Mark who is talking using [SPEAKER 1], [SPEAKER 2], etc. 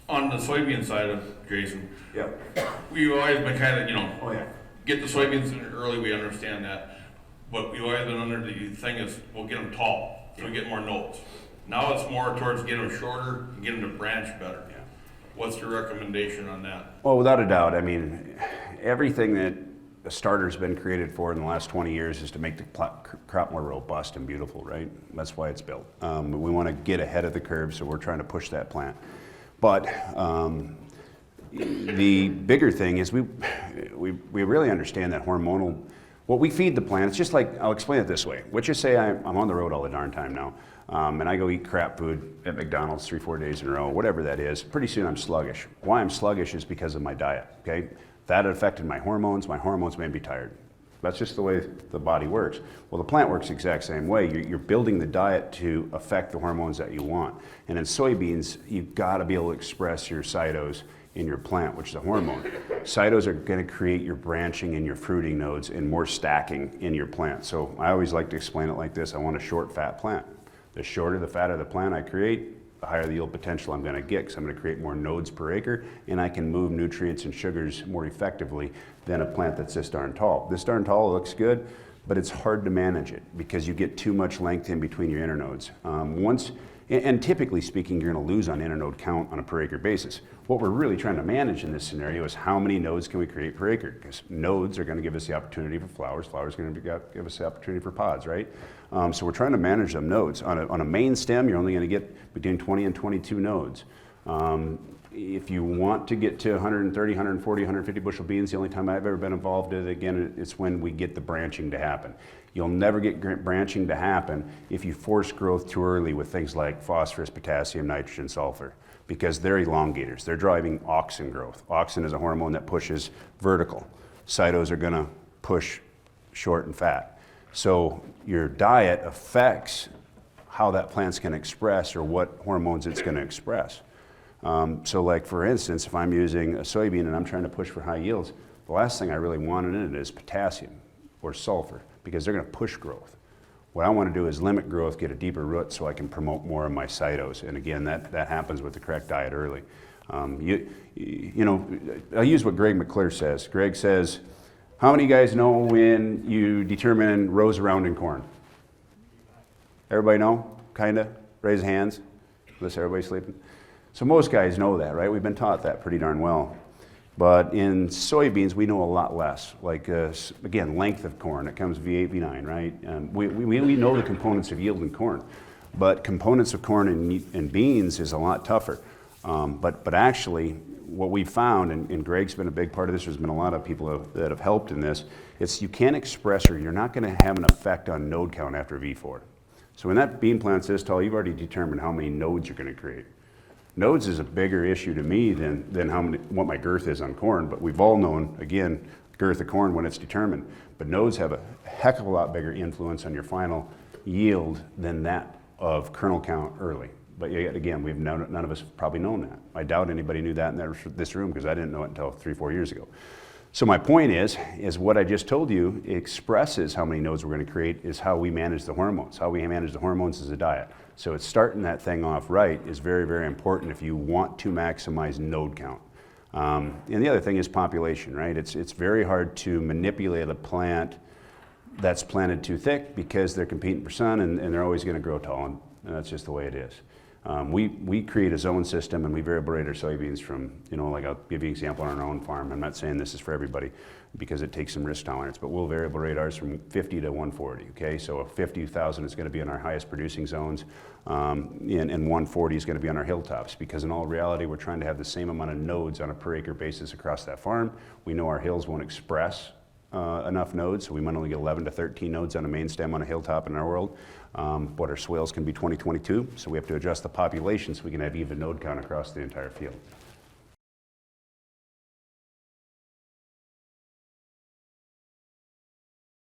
[SPEAKER 1] On the soybean side of Jason,
[SPEAKER 2] Yep.
[SPEAKER 1] we've always been kind of,
[SPEAKER 2] Oh, yeah.
[SPEAKER 1] get the soybeans in early, we understand that. But we've always been under the thing is, we'll get them tall, so we get more notes. Now it's more towards getting them shorter and getting them to branch better.
[SPEAKER 2] Yeah.
[SPEAKER 1] What's your recommendation on that?
[SPEAKER 2] Well, without a doubt, I mean, everything that a starter's been created for in the last 20 years is to make the crop more robust and beautiful, right? That's why it's built. We want to get ahead of the curve, so we're trying to push that plant. But the bigger thing is we really understand that hormonal, what we feed the plant, it's just like, I'll explain it this way. Let's just say I'm on the road all the darn time now, and I go eat crap food at McDonald's 3-4 days in a row, whatever that is. Pretty soon I'm sluggish. Why I'm sluggish is because of my diet, okay? That affected my hormones made me tired. That's just the way the body works. Well, the plant works the exact same way. You're building the diet to affect the hormones that you want. And in soybeans, you've got to be able to express your cytos in your plant, which is a hormone. Cytos are going to create your branching and your fruiting nodes and more stacking in your plant. So I always like to explain it like this. I want a short, fat plant. The shorter the fat of the plant I create, the higher the yield potential I'm going to get, because I'm going to create more nodes per acre, and I can move nutrients and sugars more effectively than a plant that's this darn tall. This darn tall looks good, but it's hard to manage it because you get too much length in between your internodes. And typically speaking, you're going to lose on internode count on a per acre basis. What we're really trying to manage in this scenario is how many nodes can we create per acre, because nodes are going to give us the opportunity for flowers, flowers are going to give us the opportunity for pods, right? So we're trying to manage them nodes. On a main stem, you're only going to get between 20 and 22 nodes. If you want to get to 130, 140, 150 bushel beans, the only time I've ever been involved in it, again, it's when we get the branching to happen. You'll never get branching to happen if you force growth too early with things like phosphorus, potassium, nitrogen, sulfur, because they're elongators. They're driving auxin growth. Auxin is a hormone that pushes vertical. Cytos are going to push short and fat. So your diet affects how that plant's going to express or what hormones it's going to express. So like for instance, if I'm using a soybean and I'm trying to push for high yields, the last thing I really want in it is potassium or sulfur, because they're going to push growth. What I want to do is limit growth, get a deeper root so I can promote more of my cytos. And again, that happens with the correct diet early. You know, I'll use what Greg McClure says. Greg says, how many guys know when you determine rows around in corn? Everybody know? Kinda? Raise hands. Unless everybody's sleeping. So most guys know that, right? We've been taught that pretty darn well. But in soybeans, we know a lot less. Like, again, length of corn, it comes V8, V9, right? We know the components of yield in corn, but components of corn and beans is a lot tougher. But actually, what we've found, and Greg's been a big part of this, there's been a lot of people that have helped in this, it's you can't express or you're not going to have an effect on node count after V4. So when that bean plant's this tall, you've already determined how many nodes you're going to create. Nodes is a bigger issue to me than what my girth is on corn, but we've all known, again, girth of corn when it's determined. But nodes have a heck of a lot bigger influence on your final yield than that of kernel count early. But yet again, none of us have probably known that. I doubt anybody knew that in this room, because I didn't know it until 3-4 years ago. So my point is what I just told you expresses how many nodes we're going to create is how we manage the hormones. How we manage the hormones is a diet. So it's starting that thing off right is very, very important if you want to maximize node count. And the other thing is population, right? It's very hard to manipulate a plant that's planted too thick because they're competing for sun and they're always going to grow tall, and that's just the way it is. We create a zone system and we variable rate our soybeans from, like I'll give you an example on our own farm. I'm not saying this is for everybody because it takes some risk tolerance, but we'll variable rate ours from 50 to 140, okay? So 50,000 is going to be in our highest producing zones, and 140 is going to be on our hilltops, because in all reality, we're trying to have the same amount of nodes on a per acre basis across that farm. We know our hills won't express enough nodes, so we might only get 11 to 13 nodes on a main stem on a hilltop in our world. But our swales can be 20, 22, so we have to adjust the population so we can have even node count across the entire field.